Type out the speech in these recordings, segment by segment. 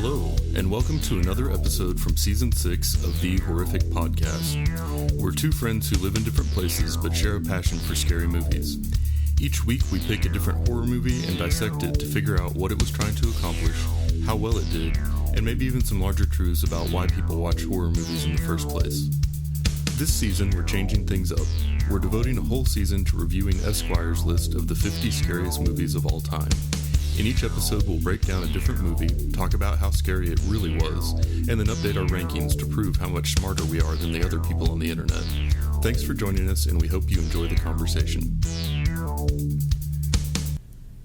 Hello, and welcome to another episode from Season 6 of The Horrific Podcast. We're two friends who live in different places but share a passion for scary movies. Each week we pick a different horror movie and dissect it to figure out what it was trying to accomplish, how well it did, and maybe even some larger truths about why people watch horror movies in the first place. This season we're changing things up. We're devoting a whole season to reviewing Esquire's list of the 50 scariest movies of all time. In each episode, we'll break down a different movie, talk about how scary it really was, and then update our rankings to prove how much smarter we are than the other people on the internet. Thanks for joining us, and we hope you enjoy the conversation.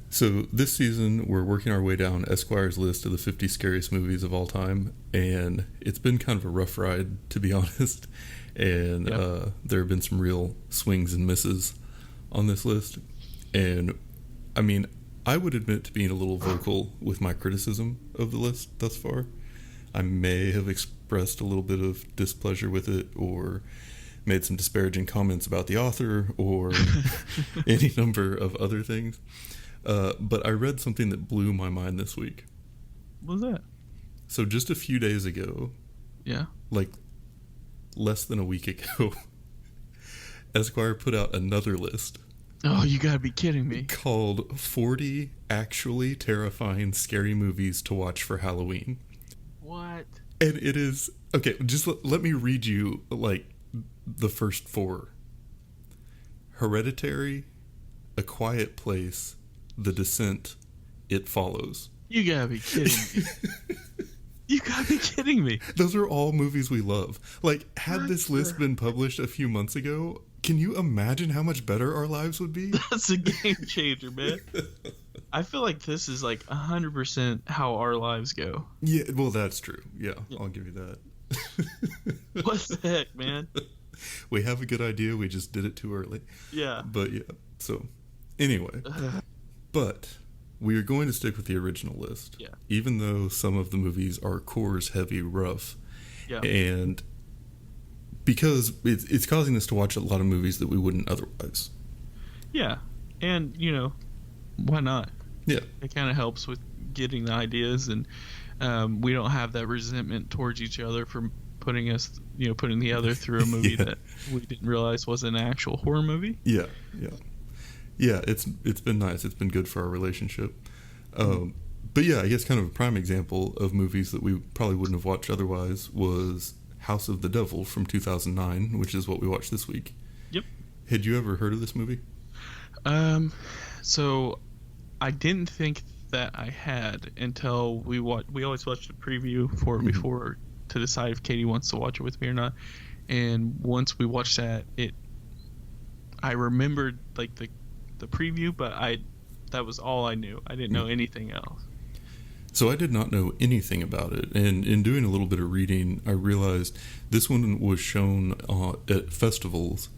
So this season, we're working our way down Esquire's list of the 50 scariest movies of all time, and it's been kind of a rough ride, to be honest, and there have been some real swings and misses on this list, and I mean, I would admit to being a little vocal with my criticism of the list thus far. I may have expressed a little bit of displeasure with it or made some disparaging comments about the author or any number of other things. But I read something that blew my mind this week. What was that? So just a few days ago, like less than a week ago, Esquire put out another list. Oh, you gotta be kidding me. Called 40 Actually Terrifying Scary Movies to Watch for Halloween. What? And it is... Okay, just let me read you, like, the first four. Hereditary, A Quiet Place, The Descent, It Follows. You gotta be kidding me. You gotta be kidding me. Those are all movies we love. Like, had this list been published a few months ago... Can you imagine how much better our lives would be? That's a game changer, man. I feel like this is like 100% how our lives go. Yeah, well, that's true. Yeah. I'll give you that. What the heck, man? We have a good idea. We just did it too early. Yeah. But yeah. So, anyway. But we are going to stick with the original list. Yeah. Even though some of the movies are cores heavy rough. Yeah. And... because it's causing us to watch a lot of movies that we wouldn't otherwise. Yeah. And, you know, why not? Yeah. It kind of helps with getting the ideas, and we don't have that resentment towards each other for putting the other through a movie that we didn't realize was an actual horror movie. Yeah, yeah. Yeah, it's been nice. It's been good for our relationship. But yeah, I guess kind of a prime example of movies that we probably wouldn't have watched otherwise was House of the Devil from 2009, which is what we watched this week. Yep. Had you ever heard of this movie? So I didn't think that I had until we always watched a preview for it before to decide if Katie wants to watch it with me or not. And once we watched that, I remembered like the preview, but that was all I knew. I didn't know anything else. So I did not know anything about it, and in doing a little bit of reading, I realized this one was shown at festivals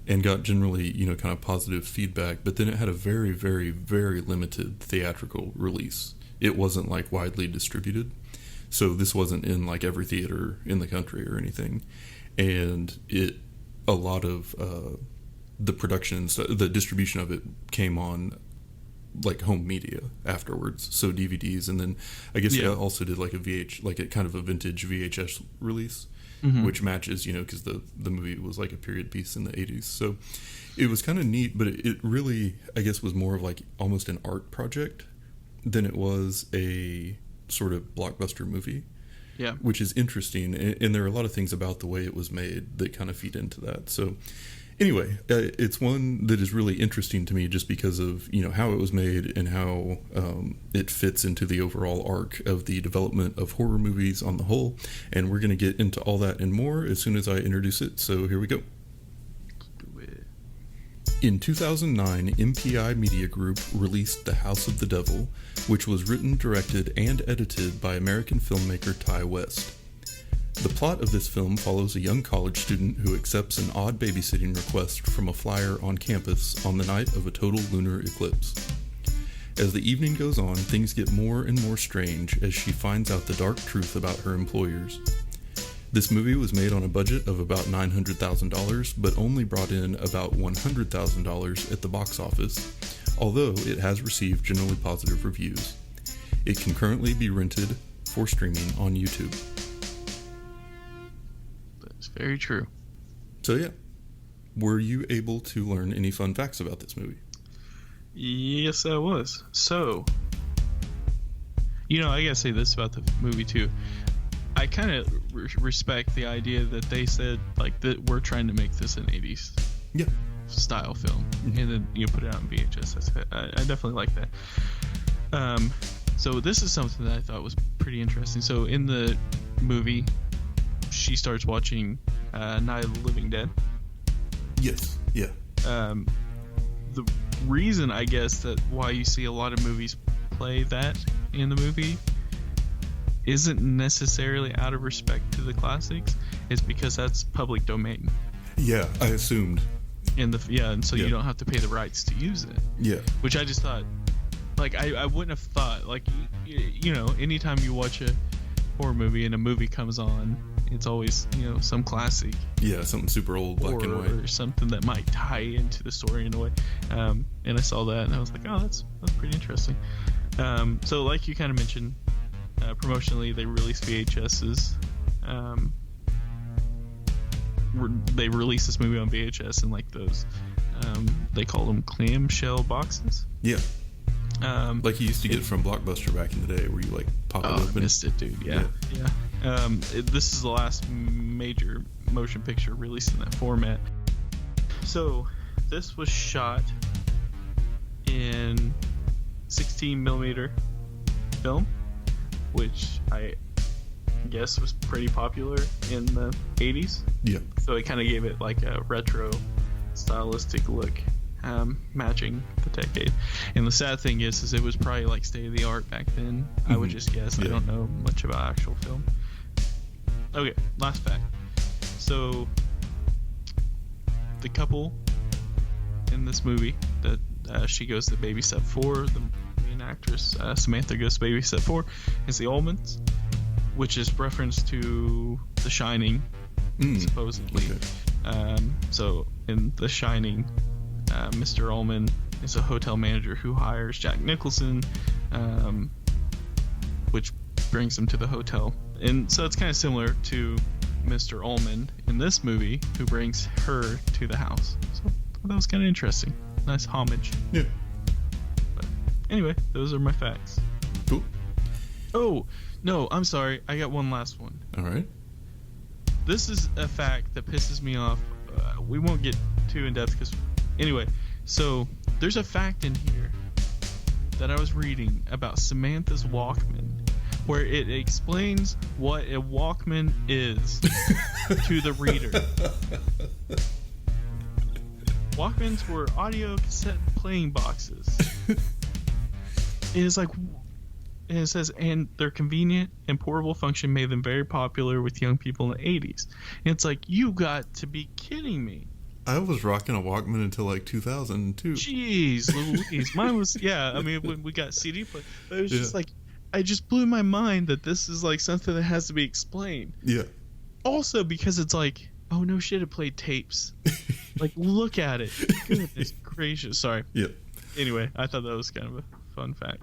and got generally, kind of positive feedback, but then it had a very, very, very limited theatrical release. It wasn't, like, widely distributed, so this wasn't in, like, every theater in the country or anything, and a lot of the production, the distribution of it came on like home media afterwards, so DVDs, and then I guess they also did like a kind of a vintage VHS release, which matches, because the movie was like a period piece in the 80s, so it was kind of neat, but it really, I guess, was more of like almost an art project than it was a sort of blockbuster movie, which is interesting, and there are a lot of things about the way it was made that kind of feed into that. So anyway, it's one that is really interesting to me just because of, how it was made and how it fits into the overall arc of the development of horror movies on the whole. And we're going to get into all that and more as soon as I introduce it. So here we go. In 2009, MPI Media Group released The House of the Devil, which was written, directed, and edited by American filmmaker Ty West. The plot of this film follows a young college student who accepts an odd babysitting request from a flyer on campus on the night of a total lunar eclipse. As the evening goes on, things get more and more strange as she finds out the dark truth about her employers. This movie was made on a budget of about $900,000, but only brought in about $100,000 at the box office, although it has received generally positive reviews. It can currently be rented for streaming on YouTube. That's very true. So yeah, were you able to learn any fun facts about this movie? Yes, I was. So, I gotta say this about the movie too. I kind of respect the idea that they said like that we're trying to make this an 80s style film, and then put it out in VHS. I definitely like that. So this is something that I thought was pretty interesting. So in the movie, she starts watching Night of the Living Dead. Yes. Yeah. The reason, I guess, that why you see a lot of movies play that in the movie isn't necessarily out of respect to the classics. It's because that's public domain. Yeah, I assumed. And so you don't have to pay the rights to use it. Yeah. Which I just thought, like, I wouldn't have thought, like, anytime you watch a horror movie and a movie comes on, it's always, some classic. Yeah, something super old, black and white. Or something that might tie into the story in a way. And I saw that and I was like, oh, that's pretty interesting. So like you kind of mentioned, promotionally they released VHSs. They released this movie on VHS in like those, they call them clamshell boxes. Yeah. Like you used to get from Blockbuster back in the day, where you like pop it open. I missed it, dude. Yeah. This is the last major motion picture released in that format. So this was shot in 16 millimeter film, which I guess was pretty popular in the 80s. Yeah. So it kind of gave it like a retro stylistic look, matching the decade. And the sad thing is it was probably like state of the art back then. I would just guess. I don't know much about actual film. Okay, last fact. So the couple in this movie that she goes to babysit for, the main actress Samantha goes to babysit for, is the Ullmans, which is reference to The Shining, supposedly. Okay. So in The Shining, Mr. Ullman is a hotel manager who hires Jack Nicholson, which brings him to the hotel. And so it's kind of similar to Mr. Ullman in this movie, who brings her to the house. So that was kind of interesting. Nice homage. Yeah. But anyway, those are my facts. Cool. Oh, no, I'm sorry. I got one last one. All right. This is a fact that pisses me off. We won't get too in depth because, anyway, so there's a fact in here that I was reading about Samantha's Walkman, where it explains what a Walkman is to the reader. Walkmans were audio cassette playing boxes. And it says, and their convenient and portable function made them very popular with young people in the 80s. And it's like, you got to be kidding me. I was rocking a Walkman until like 2002. Jeez Louise. Mine was, I mean, when we got CD play, but it was just like, I just blew my mind that this is like something that has to be explained. Yeah. Also because it's like, oh no shit, it played tapes. Like, look at it. Goodness gracious. Sorry. Yeah. Anyway, I thought that was kind of a fun fact.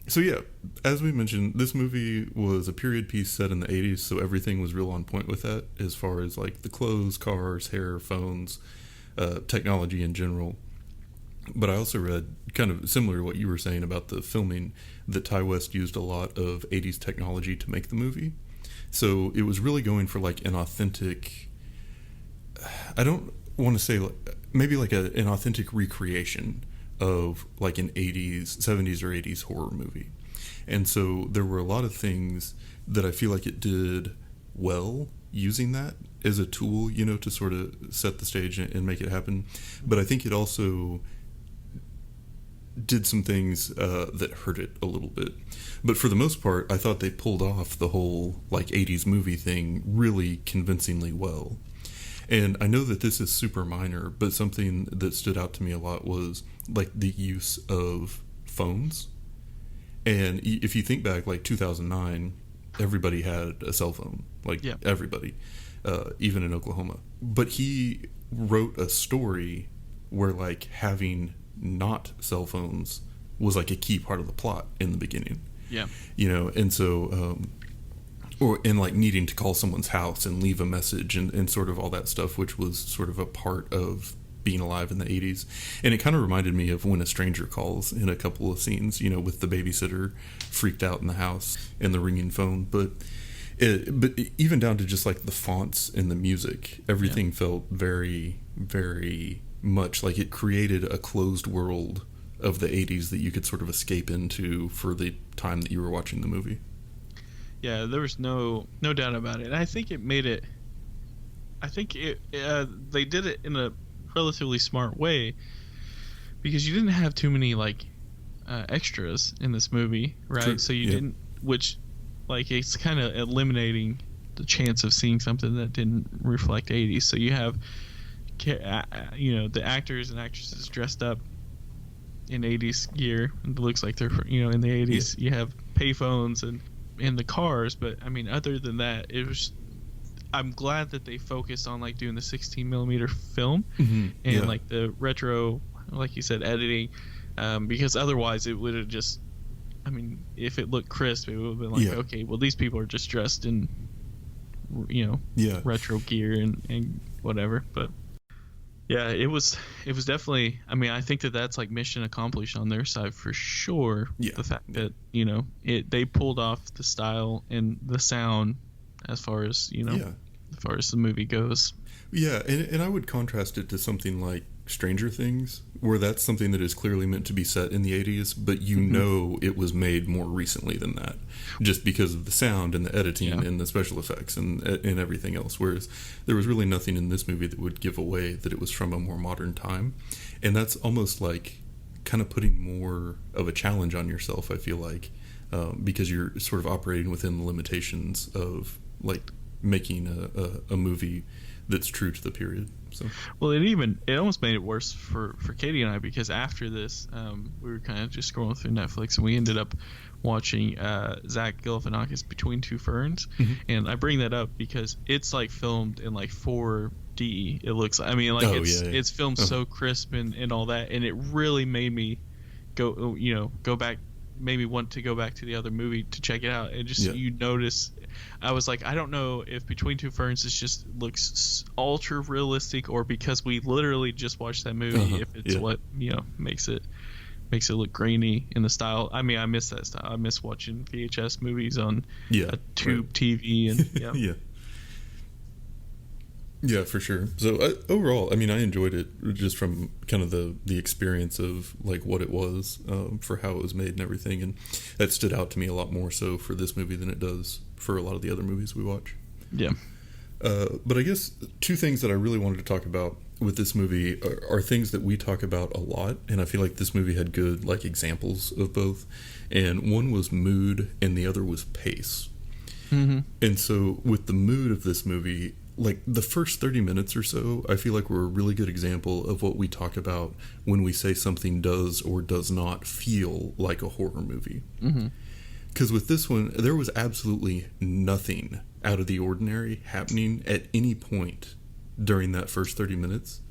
So yeah, as we mentioned, this movie was a period piece set in the 80s, so everything was real on point with that as far as like the clothes, cars, hair, phones, technology in general. But I also read, kind of similar to what you were saying about the filming, that Ty West used a lot of 80s technology to make the movie. So it was really going for like an authentic, I don't want to say, maybe like an authentic recreation of like an 80s, 70s or 80s horror movie. And so there were a lot of things that I feel like it did well using that as a tool, to sort of set the stage and make it happen. But I think it also did some things that hurt it a little bit. But for the most part, I thought they pulled off the whole like 80s movie thing really convincingly well. And I know that this is super minor, but something that stood out to me a lot was like the use of phones. And if you think back, like 2009, everybody had a cell phone, everybody, even in Oklahoma. But he wrote a story where like having not cell phones was like a key part of the plot in the beginning. Yeah. And so or in like needing to call someone's house and leave a message and sort of all that stuff, which was sort of a part of being alive in the 80s. And it kind of reminded me of When a Stranger Calls in a couple of scenes, with the babysitter freaked out in the house and the ringing phone. But even down to just like the fonts and the music, everything felt very, very much like it created a closed world of the 80s that you could sort of escape into for the time that you were watching the movie. Yeah, there was no doubt about it. And I think it made it. I think they did it in a relatively smart way, because you didn't have too many like extras in this movie, right? True. So you didn't, which like it's kind of eliminating the chance of seeing something that didn't reflect 80s. So you have the actors and actresses dressed up in 80s gear. It looks like they're in the 80s. You have payphones and in the cars, but I mean, other than that, it was. I'm glad that they focused on like doing the 16 millimeter film and like the retro, like you said, editing, because otherwise it would have just. I mean, if it looked crisp, it would have been like, okay, well, these people are just dressed in, retro gear and whatever, but. Yeah, it was definitely. I mean, I think that's like mission accomplished on their side for sure. Yeah. The fact that they pulled off the style and the sound as far as as far as the movie goes. Yeah, and I would contrast it to something like Stranger Things, where that's something that is clearly meant to be set in the 80s, but know it was made more recently than that, just because of the sound and the editing and the special effects and everything else, whereas there was really nothing in this movie that would give away that it was from a more modern time. And that's almost like kind of putting more of a challenge on yourself, I feel like, because you're sort of operating within the limitations of like making a movie that's true to the period. So. Well, it almost made it worse for Katie and I, because after this, we were kind of just scrolling through Netflix and we ended up watching Zach Galifianakis Between Two Ferns, and I bring that up because it's like filmed in like 4D. It looks, I mean, like it's filmed so crisp and all that, and it really made me go back. Made me want to go back to the other movie to check it out. And just you notice, I was like, I don't know if Between Two Ferns is just looks ultra realistic, or because we literally just watched that movie, if it's what makes it look grainy in the style. I mean, I miss that style. I miss watching VHS movies on a tube TV and Yeah, for sure. So overall, I mean, I enjoyed it just from kind of the experience of like what it was, for how it was made and everything, and that stood out to me a lot more so for this movie than it does for a lot of the other movies we watch. Yeah. But I guess two things that I really wanted to talk about with this movie are things that we talk about a lot, and I feel like this movie had good like examples of both. And one was mood, and the other was pace. Mm-hmm. And so with the mood of this movie, like the first 30 minutes or so, I feel like we're a really good example of what we talk about when we say something does or does not feel like a horror movie. Because with this one, there was absolutely nothing out of the ordinary happening at any point during that first 30 minutes,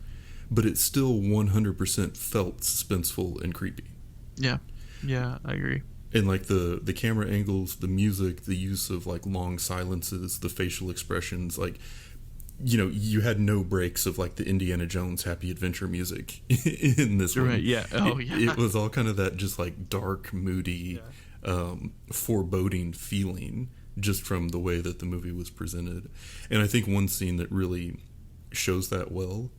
but it still 100% felt suspenseful and creepy. Yeah, I agree. And like the camera angles, the music, the use of like long silences, the facial expressions, like, you had no breaks of like the Indiana Jones Happy Adventure music in this one. Right, yeah. Oh, yeah. It was all kind of that just like dark, moody, foreboding feeling just from the way that the movie was presented. And I think one scene that really shows that well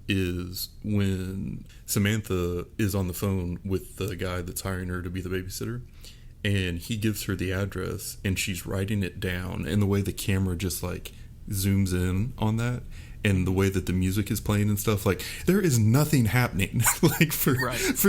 is when Samantha is on the phone with the guy that's hiring her to be the babysitter, and he gives her the address and she's writing it down, and the way the camera just like zooms in on that and the way that the music is playing and stuff, like there is nothing happening. Like for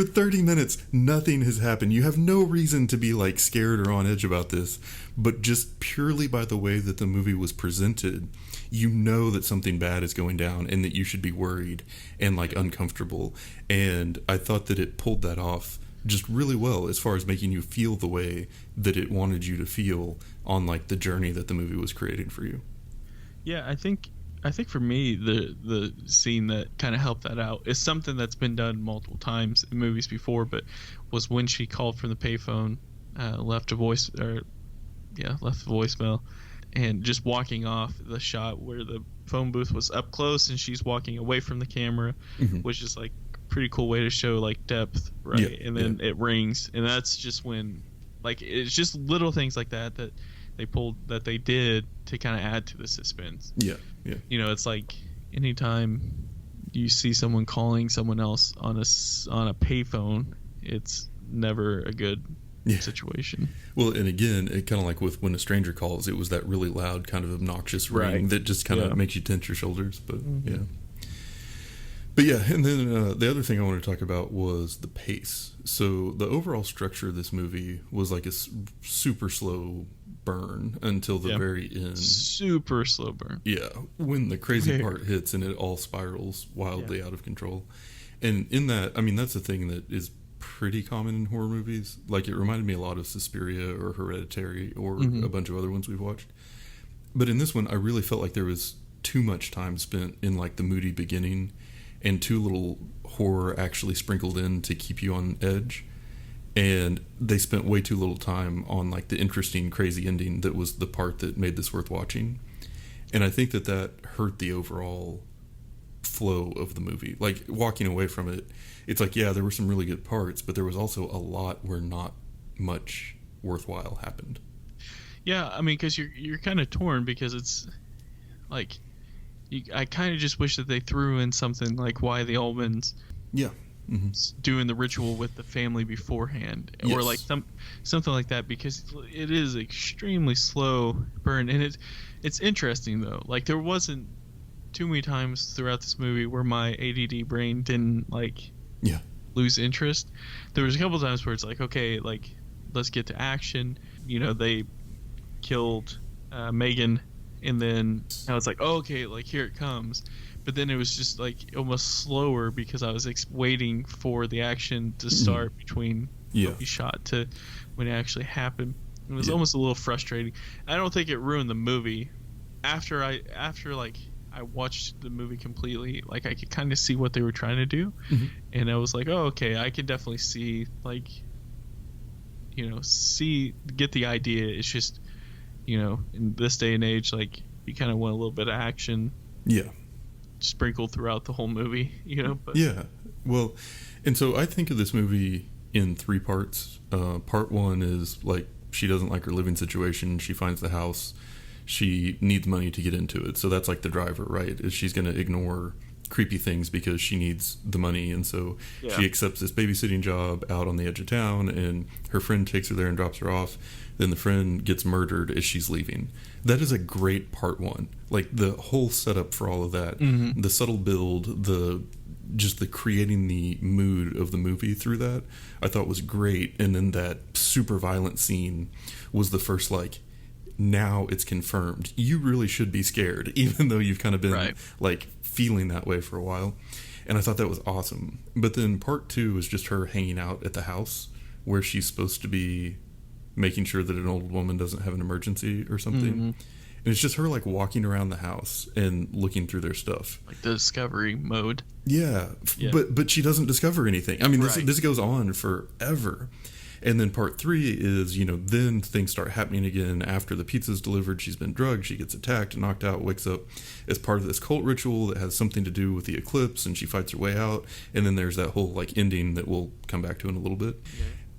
30 minutes nothing has happened. You have no reason to be like scared or on edge about this, but just purely by the way that the movie was presented, that something bad is going down and that you should be worried and like uncomfortable. And I thought that it pulled that off just really well as far as making you feel the way that it wanted you to feel on like the journey that the movie was creating for you. Yeah, I think for me the scene that kind of helped that out is something that's been done multiple times in movies before, but was when she called from the payphone, left a voicemail, and just walking off the shot where the phone booth was up close and she's walking away from the camera, which is like a pretty cool way to show like depth, right? Yeah, and then it rings, and that's just when, like, it's just little things like that they did to kind of add to the suspense. Yeah. It's like anytime you see someone calling someone else on a payphone, it's never a good situation. Well, and again, it kind of like with when a stranger calls, it was that really loud kind of obnoxious ring that just kind of makes you tense your shoulders. But and then the other thing I wanted to talk about was the pace. So the overall structure of this movie was like a super slow burn until the very end. Super slow burn. Yeah, when the crazy part hits and it all spirals wildly out of control. And in that, I mean, that's the thing that is pretty common in horror movies. Like, it reminded me a lot of Suspiria or Hereditary or a bunch of other ones we've watched. But in this one, I really felt like there was too much time spent in like the moody beginning and too little horror actually sprinkled in to keep you on edge. And they spent way too little time on like the interesting, crazy ending that was the part that made this worth watching. And I think that hurt the overall flow of the movie. Like, walking away from it, it's like, yeah, there were some really good parts, but there was also a lot where not much worthwhile happened. Yeah, I mean, because you're kind of torn, because it's like, I kind of just wish that they threw in something like why the Ullmans doing the ritual with the family beforehand, or like something like that, because it is extremely slow burn. And it's interesting though, like, there wasn't too many times throughout this movie where my ADD brain didn't like lose interest. There was a couple times where it's like, okay, like, let's get to action. They killed Megan, and then I was like, oh, okay, like, here it comes. But then it was just like almost slower because I was waiting for the action to start between the shot to when it actually happened. It was almost a little frustrating. I don't think it ruined the movie. After I watched the movie completely, like, I could kind of see what they were trying to do, and I was like, oh, okay, I could definitely see, like, get the idea. It's just, in this day and age, like, you kind of want a little bit of action sprinkled throughout the whole movie, but well, and so I think of this movie in three parts. Part one is like, she doesn't like her living situation, she finds the house, she needs money to get into it, so that's like the driver, right? Is she's going to ignore creepy things because she needs the money, and so she accepts this babysitting job out on the edge of town, and her friend takes her there and drops her off. Then the friend gets murdered as she's leaving. That is a great part one. Like, the whole setup for all of that, the subtle build, the creating the mood of the movie through that, I thought was great. And then that super violent scene was the first, like, now it's confirmed. You really should be scared, even though you've kind of been like feeling that way for a while. And I thought that was awesome. But then part two is just her hanging out at the house where she's supposed to be making sure that an old woman doesn't have an emergency or something. And it's just her, like, walking around the house and looking through their stuff, like the discovery mode. But she doesn't discover anything. I mean, this goes on forever. And then part three is, then things start happening again after the pizza's delivered. She's been drugged, she gets attacked, knocked out, wakes up as part of this cult ritual that has something to do with the eclipse, and she fights her way out. And then there's that whole, like, ending that we'll come back to in a little bit.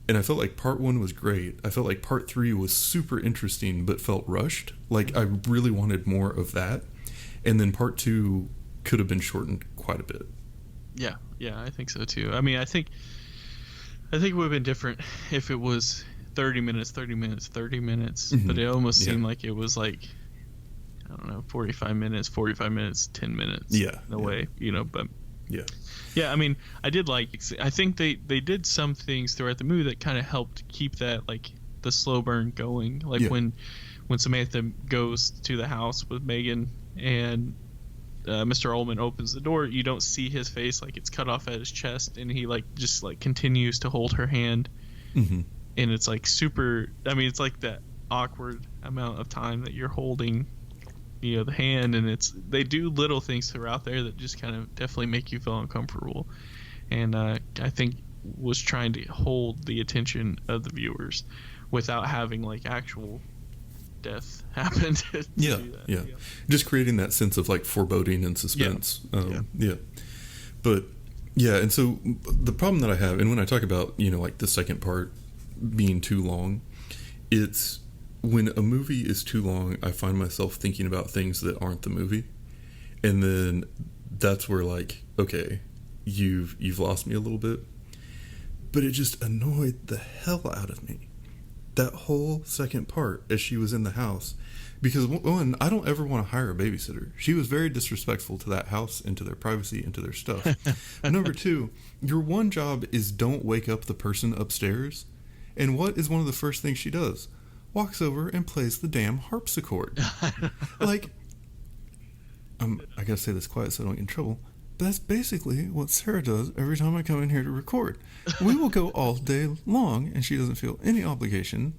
And I felt like part one was great. I felt like part three was super interesting but felt rushed. Like, I really wanted more of that. And then part two could have been shortened quite a bit. Yeah, I think so too. I mean, I think it would have been different if it was 30 minutes, but it almost seemed like it was like, I don't know, 45 minutes, 10 minutes. In a way, but I mean, I think they did some things throughout the movie that kind of helped keep that, like, the slow burn going. Like when Samantha goes to the house with Megan and Mr. Ullman opens the door, you don't see his face, like, it's cut off at his chest, and he, like, just, like, continues to hold her hand. And it's like super, I mean, it's like that awkward amount of time that you're holding, the hand, and they do little things throughout there that just kind of definitely make you feel uncomfortable. And I think was trying to hold the attention of the viewers without having, like, actual death happened. To Yeah, do that. yeah. Just creating that sense of like foreboding and suspense. Yeah. But yeah, and so the problem that I have, and when I talk about, like the second part being too long, it's when a movie is too long, I find myself thinking about things that aren't the movie. And then that's where, like, okay, you've lost me a little bit. But it just annoyed the hell out of me, that whole second part as she was in the house. Because, one, I don't ever want to hire a babysitter. She was very disrespectful to that house and to their privacy and to their stuff. Number two, your one job is don't wake up the person upstairs. And what is one of the first things she does? Walks over and plays the damn harpsichord. Like, I gotta say this quiet so I don't get in trouble. But that's basically what Sarah does every time I come in here to record. We will go all day long, and she doesn't feel any obligation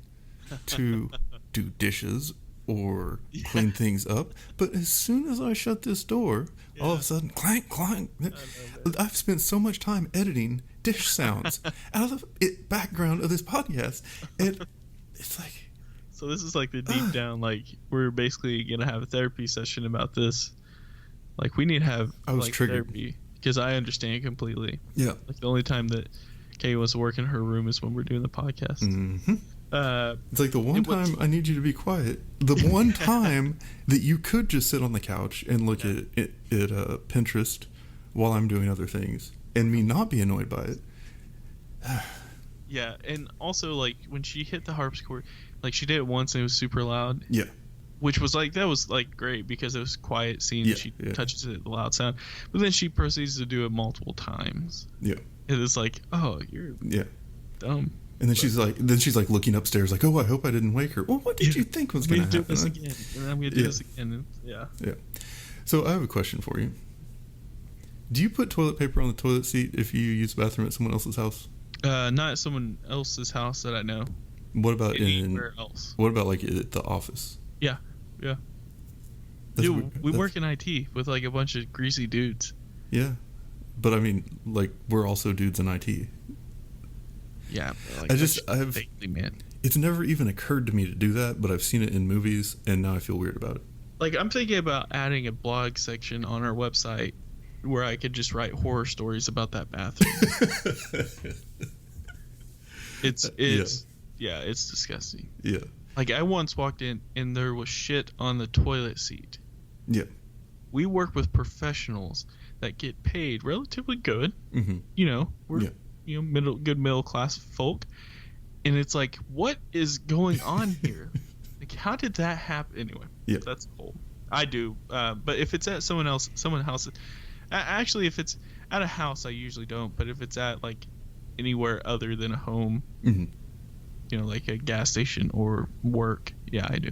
to do dishes or clean things up. But as soon as I shut this door, all of a sudden, clank, clank. I've spent so much time editing dish sounds out of the background of this podcast, and it's like... So this is like the deep down, like, we're basically going to have a therapy session about this. Like, we need to have therapy, because I understand completely. Yeah. Like, the only time that Kay wants to work in her room is when we're doing the podcast. Mm-hmm. It's like the one time I need you to be quiet. The one time that you could just sit on the couch and look at Pinterest while I'm doing other things, and me not be annoyed by it. Yeah, and also, like, when she hit the harpsichord, like, she did it once and it was super loud. Yeah. Which was, like, that was, like, great because it was a quiet scene. Yeah, she touches it, the loud sound. But then she proceeds to do it multiple times. Yeah. And it's like, oh, you're dumb. And then she's like looking upstairs, like, oh, I hope I didn't wake her. Well, what did you think was going to happen? Do this again, and I'm going to do this again. Yeah. So I have a question for you. Do you put toilet paper on the toilet seat if you use the bathroom at someone else's house? Not at someone else's house that I know. What about anywhere else? What about like at the office? Yeah. Dude, we work in IT with like a bunch of greasy dudes. Yeah, but I mean, like, we're also dudes in IT. Yeah, like, man. It's never even occurred to me to do that, but I've seen it in movies, and now I feel weird about it. Like, I'm thinking about adding a blog section on our website where I could just write horror stories about that bathroom. It's disgusting. Yeah. Like, I once walked in and there was shit on the toilet seat. Yeah. We work with professionals that get paid relatively good. Mm-hmm. We're good middle class folk, and it's like, what is going on here? Like, how did that happen? Anyway, that's cool. I do, but if it's at someone's house, actually, if it's at a house, I usually don't. But if it's at like anywhere other than a home, like a gas station or work, yeah, I do.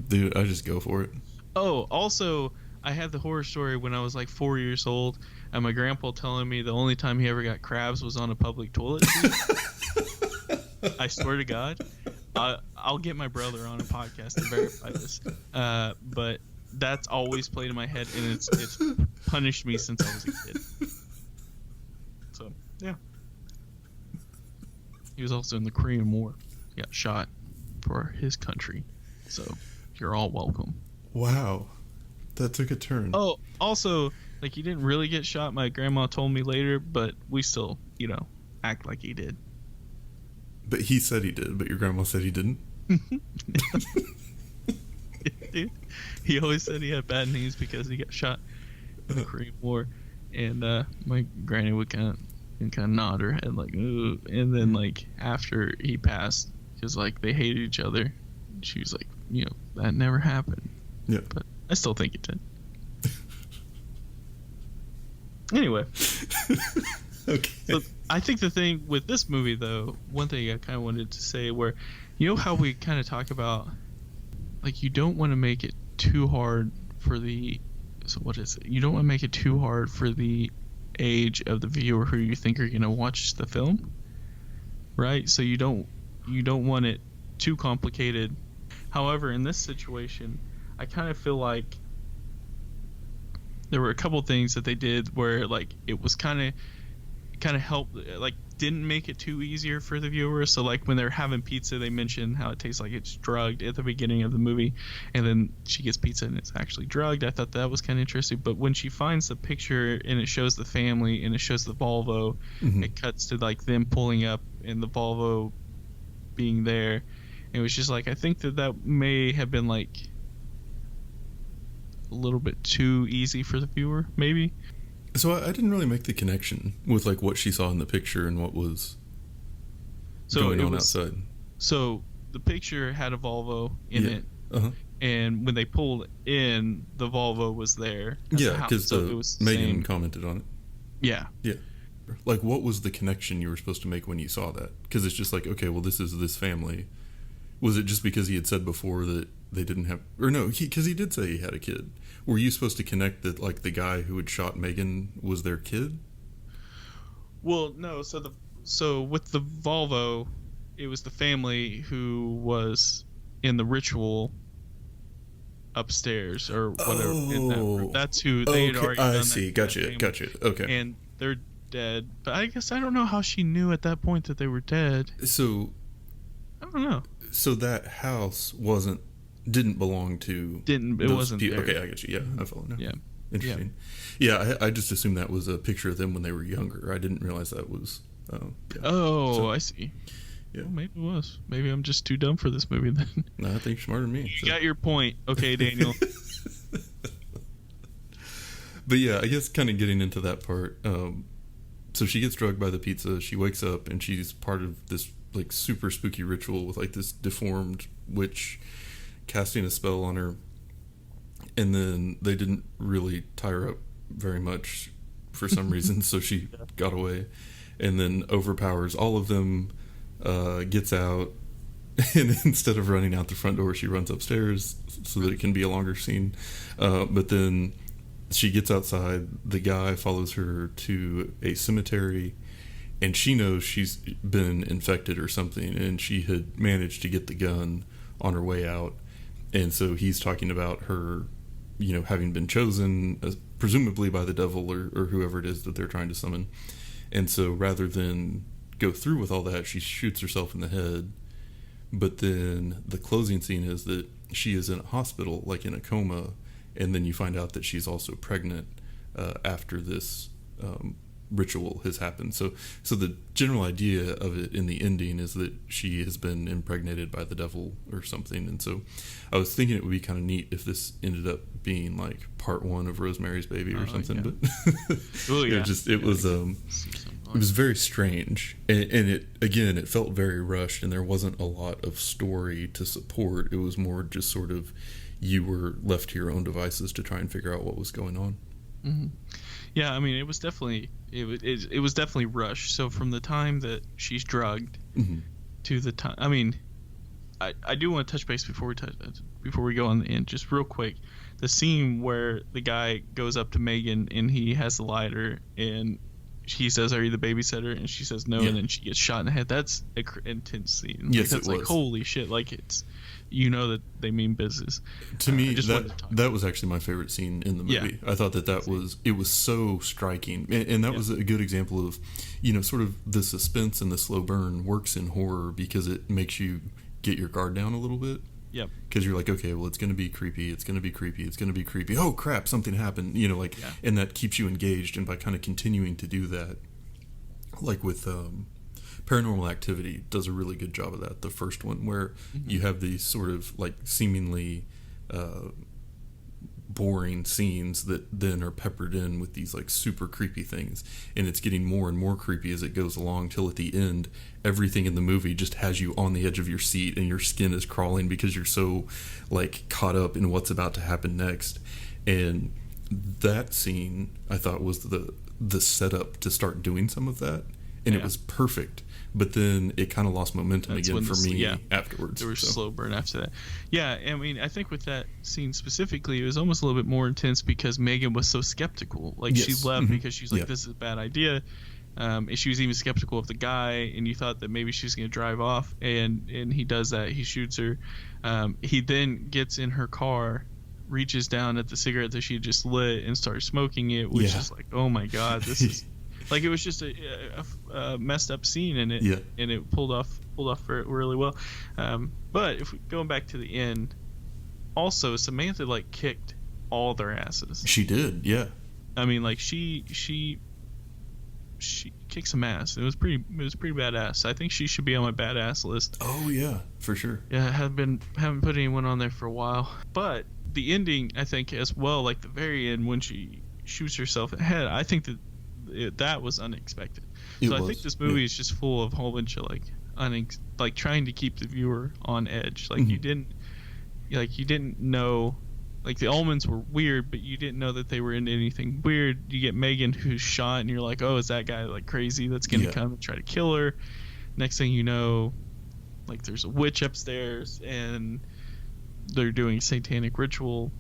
Dude, I just go for it. Oh, also, I had the horror story when I was like 4 years old, and my grandpa telling me the only time he ever got crabs was on a public toilet seat. I swear to God. I'll get my brother on a podcast to verify this. But that's always played in my head, and it's punished me since I was a kid. So, yeah. He was also in the Korean War. He got shot for his country. So, you're all welcome. Wow. That took a turn. Oh, also, like, he didn't really get shot. My grandma told me later, but we still, act like he did. But he said he did, but your grandma said he didn't? Dude, he always said he had bad knees because he got shot in the Korean War. And my granny would kind of nod her head like, ooh. And then, like, after he passed, because, like, they hated each other, she was like, that never happened. Yeah. But I still think it did. Anyway. Okay. So I think the thing with this movie, though, one thing I kind of wanted to say, where, how we kind of talk about, like, you don't want to make it too hard for the... So what is it? You don't want to make it too hard for the age of the viewer who you think are going to watch the film, right? So you don't want it too complicated. However, in this situation, I kind of feel like there were a couple things that they did where, like, it was kind kind of helped, like, didn't make it too easier for the viewer. So like when they're having pizza, they mention how it tastes like it's drugged at the beginning of the movie, and then she gets pizza and it's actually drugged. I thought that was kind of interesting. But when she finds the picture and it shows the family and it shows the Volvo, it cuts to like them pulling up and the Volvo being there. It was just like, I think that may have been like a little bit too easy for the viewer, maybe. So I didn't really make the connection with like what she saw in the picture and what was going on outside. So the picture had a Volvo in it, and when they pulled in, the Volvo was there. Yeah, because Megan commented on it. Yeah. Yeah. Like, what was the connection you were supposed to make when you saw that? Because it's just like, okay, well, this is this family. Was it just because he had said before that they didn't have, or no, because he did say he had a kid. Were you supposed to connect that like the guy who had shot Megan was their kid? Well, no. So with the Volvo, it was the family who was in the ritual upstairs or whatever. In that room. That's who they had already done. I see. Gotcha. Okay. And they're dead. But I guess I don't know how she knew at that point that they were dead. So I don't know. So that house didn't belong to it wasn't there. Okay, I get you. Yeah, I follow now. Yeah. Interesting. Yeah, I just assumed that was a picture of them when they were younger. I didn't realize that was I see. Yeah. Well, maybe it was. Maybe I'm just too dumb for this movie then. No, I think you're smarter than me. You got your point. Okay, Daniel. But yeah, I guess kind of getting into that part. So she gets drugged by the pizza. She wakes up and she's part of this like super spooky ritual with like this deformed witch casting a spell on her, and then they didn't really tie her up very much for some reason, so she got away, and then overpowers all of them, gets out, and instead of running out the front door, she runs upstairs so that it can be a longer scene, but then she gets outside, the guy follows her to a cemetery, and she knows she's been infected or something, and she had managed to get the gun on her way out. And so he's talking about her, having been chosen, presumably by the devil or whoever it is that they're trying to summon. And so rather than go through with all that, she shoots herself in the head. But then the closing scene is that she is in a hospital, like in a coma, and then you find out that she's also pregnant after this ritual has happened. So the general idea of it in the ending is that she has been impregnated by the devil or something. And so I was thinking it would be kind of neat if this ended up being like part 1 of Rosemary's Baby or something. Yeah. But it was very strange, and it felt very rushed, and there wasn't a lot of story to support. It was more just sort of you were left to your own devices to try and figure out what was going on. Mm-hmm. Yeah, I mean, it was definitely rushed. So from the time that she's drugged to the time, I mean, I do want to touch base before we go on the end, just real quick. The scene where the guy goes up to Megan and he has the lighter and he says, "Are you the babysitter?" and she says no, and then she gets shot in the head. That's an intense scene. Yes, that's it was. Like, holy shit! Like, it's, that they mean business. To me, that was actually my favorite scene in the movie. Yeah. I thought that was so striking, and that was a good example of, sort of the suspense and the slow burn works in horror because it makes you get your guard down a little bit. Yep. Because you're like, okay, well, it's going to be creepy. It's going to be creepy. It's going to be creepy. Oh crap, something happened. And that keeps you engaged. And by kind of continuing to do that, like with Paranormal Activity, does a really good job of that. The first one, where you have these sort of like seemingly boring scenes that then are peppered in with these like super creepy things, and it's getting more and more creepy as it goes along, till at the end everything in the movie just has you on the edge of your seat and your skin is crawling because you're so like caught up in what's about to happen next. And that scene I thought was the setup to start doing some of that, and it was perfect. But then it kind of lost momentum again for me afterwards. There was slow burn after that. Yeah, I mean, I think with that scene specifically, it was almost a little bit more intense because Megan was so skeptical. Like, she left because she's like, this is a bad idea. And she was even skeptical of the guy, and you thought that maybe she's going to drive off. And he does that. He shoots her. He then gets in her car, reaches down at the cigarette that she just lit and starts smoking it, which is like, oh my God, this is... Like it was just a messed up scene, and it pulled off really well. But if we going back to the end, also Samantha like kicked all their asses. She did, yeah. I mean, like she kicked some ass. It was pretty badass. I think she should be on my badass list. Oh yeah, for sure. Yeah, haven't put anyone on there for a while. But the ending, I think, as well, like the very end when she shoots herself in the head, I think that was unexpected. I think this movie is just full of a whole bunch of like trying to keep the viewer on edge. Like you didn't know. Like the Ullmans were weird, but you didn't know that they were into anything weird. You get Megan who's shot, and you're like, oh, is that guy like crazy that's gonna come and try to kill her? Next thing you know, like there's a witch upstairs, and they're doing satanic ritual.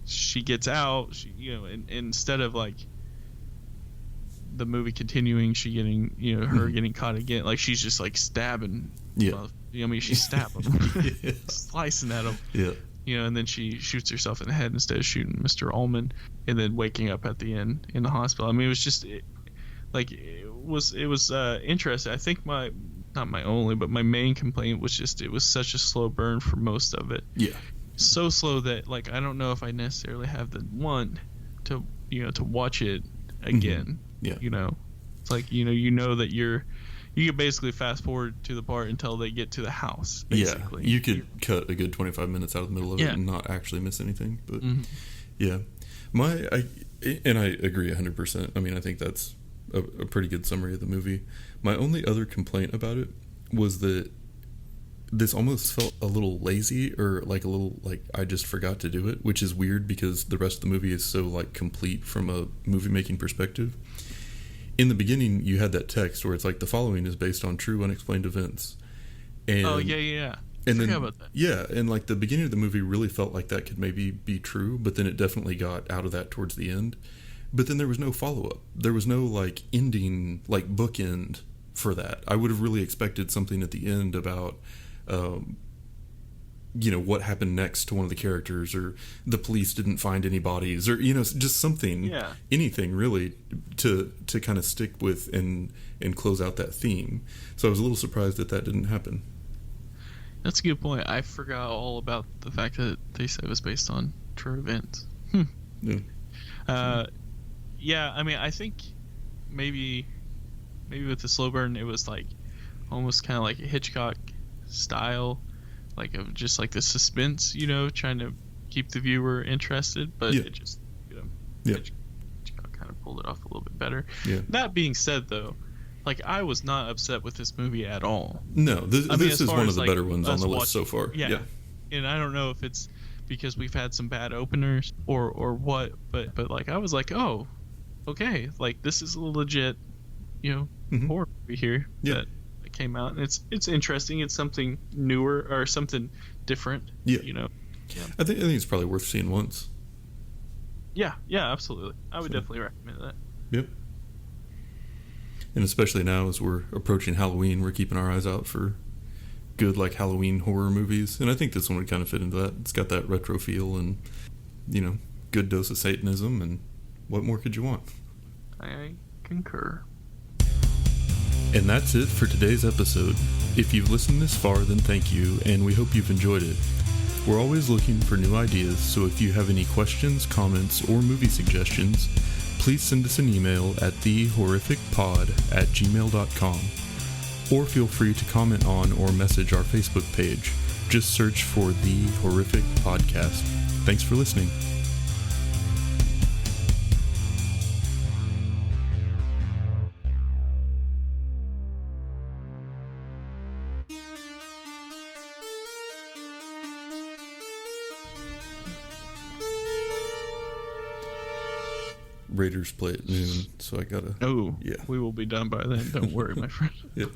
She gets out, and instead of like the movie continuing, she getting her getting caught again. Like she's just like stabbing. Yeah. She's stabbing them, slicing at them. Yeah. And then she shoots herself in the head instead of shooting Mr. Ullman, and then waking up at the end in the hospital. I mean, it was just it was interesting. I think not my only, but my main complaint was just it was such a slow burn for most of it. Yeah. So slow that like I don't know if I necessarily have the want to watch it again. Mm-hmm. Yeah. It's like that you could basically fast forward to the part until they get to the house, basically. Yeah, you could cut a good 25 minutes out of the middle of it and not actually miss anything. But yeah, I agree 100%. I mean, I think that's a pretty good summary of the movie. My only other complaint about it was that this almost felt a little lazy, or like a little like I just forgot to do it, which is weird because the rest of the movie is so like complete from a movie making perspective. In the beginning, you had that text where it's like the following is based on true unexplained events. And, yeah. And then, about that. Yeah, and like the beginning of the movie really felt like that could maybe be true, but then it definitely got out of that towards the end. But then there was no follow-up. There was no like ending, like bookend for that. I would have really expected something at the end about what happened next to one of the characters, or the police didn't find any bodies, or just something, anything really to kind of stick with and close out that theme. So I was a little surprised that didn't happen. That's a good point. I forgot all about the fact that they said it was based on true events. Yeah. I mean, I think maybe with the slow burn, it was like almost kind of like a Hitchcock style, like of just like the suspense, trying to keep the viewer interested, but it just, kind of pulled it off a little bit better. Yeah. That being said, though, like I was not upset with this movie at all. No, this is one of the better ones on the list so far. Yeah. And I don't know if it's because we've had some bad openers or what, but like I was like, oh, okay, like this is a legit, horror movie here. Yeah. That came out, and it's interesting. It's something newer or something different. Yeah. I think it's probably worth seeing once. Yeah, absolutely. I would definitely recommend that. Yep. And especially now as we're approaching Halloween, we're keeping our eyes out for good like Halloween horror movies, and I think this one would kind of fit into that. It's got that retro feel, and good dose of Satanism, and what more could you want? I concur. And that's it for today's episode. If you've listened this far, then thank you, and we hope you've enjoyed it. We're always looking for new ideas, so if you have any questions, comments, or movie suggestions, please send us an email at thehorrificpod@gmail.com, or feel free to comment on or message our Facebook page. Just search for The Horrific Podcast. Thanks for listening. Raiders play at noon, so I gotta... Oh, yeah. We will be done by then. Don't worry, my friend. Yep.